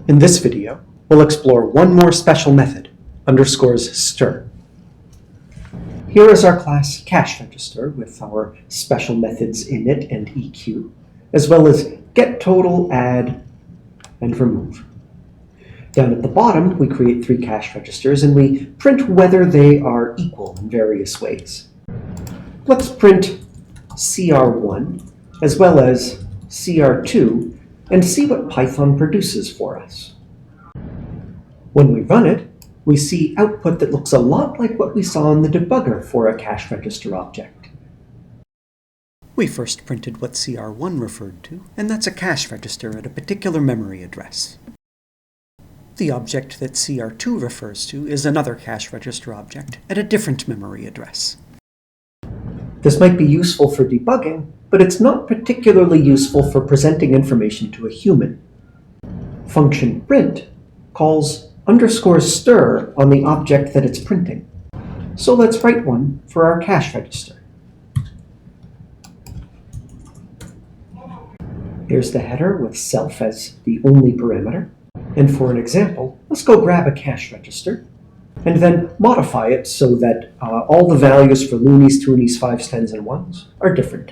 In this video, we'll explore one more special method, _stir. Here is our class cash register with our special methods init and EQ, as well as get total, add, and remove. Down at the bottom, we create 3 cash registers and we print whether they are equal in various ways. Let's print CR1 as well as CR2 and see what Python produces for us. When we run it, we see output that looks a lot like what we saw in the debugger for a cash register object. We first printed what CR1 referred to, and that's a cash register at a particular memory address. The object that CR2 refers to is another cash register object at a different memory address. This might be useful for debugging, but it's not particularly useful for presenting information to a human. Function print calls _stir on the object that it's printing. So let's write one for our cash register. Here's the header with self as the only parameter. And for an example, let's go grab a cash register and then modify it so that all the values for loonies, toonies, 5s, 10s, and 1s are different.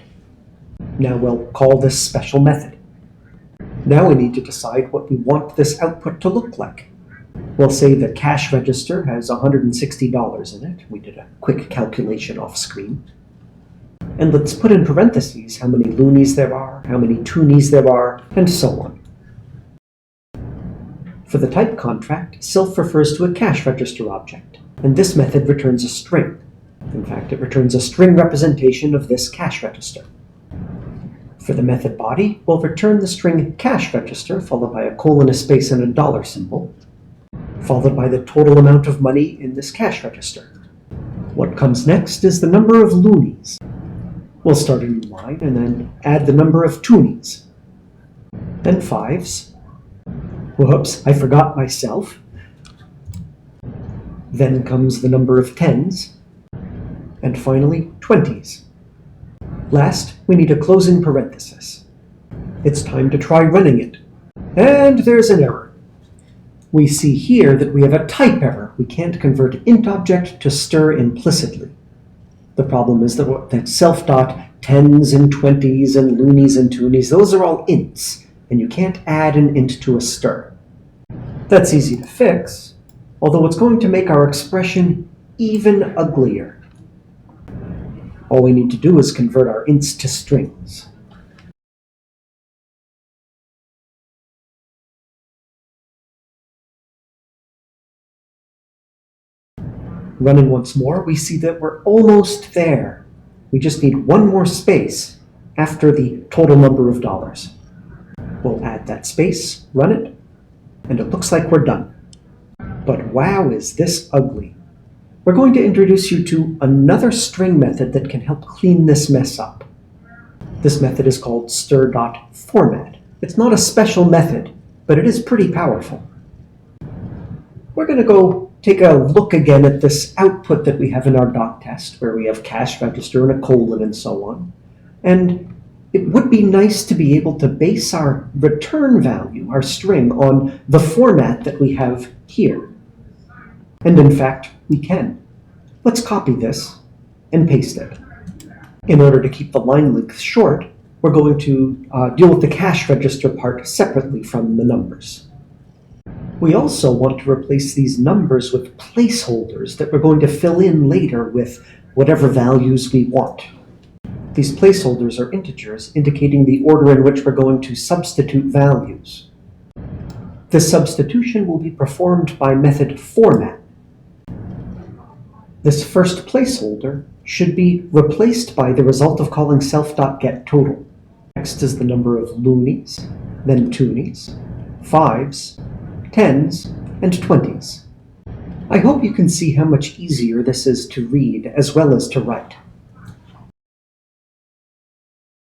Now we'll call this special method. Now we need to decide what we want this output to look like. We'll say the cash register has $160 in it. We did a quick calculation off screen. And let's put in parentheses how many loonies there are, how many toonies there are, and so on. For the type contract, self refers to a cash register object, and this method returns a string. In fact, it returns a string representation of this cash register. For the method body, we'll return the string cash register, followed by a colon, a space, and a dollar symbol, followed by the total amount of money in this cash register. What comes next is the number of loonies. We'll start a new line and then add the number of toonies. Then 5s. Whoops, I forgot myself. Then comes the number of 10s. And finally, 20s. Last, we need a closing parenthesis. It's time to try running it. And there's an error. We see here that we have a type error. We can't convert int object to stir implicitly. The problem is that self.10s and 20s and loonies and toonies, those are all ints, and you can't add an int to a stir. That's easy to fix, although it's going to make our expression even uglier. All we need to do is convert our ints to strings. Running once more, we see that we're almost there. We just need one more space after the total number of dollars. We'll add that space, run it, and it looks like we're done. But wow, is this ugly. We're going to introduce you to another string method that can help clean this mess up. This method is called stir.format. It's not a special method, but it is pretty powerful. We're going to go take a look again at this output that we have in our dot test, where we have cash register and a colon and so on. And it would be nice to be able to base our return value, our string, on the format that we have here. And in fact, we can. Let's copy this and paste it. In order to keep the line length short, we're going to deal with the cash register part separately from the numbers. We also want to replace these numbers with placeholders that we're going to fill in later with whatever values we want. These placeholders are integers indicating the order in which we're going to substitute values. This substitution will be performed by method format. This first placeholder should be replaced by the result of calling self.getTotal. Next is the number of loonies, then toonies, 5s, 10s, and 20s. I hope you can see how much easier this is to read as well as to write.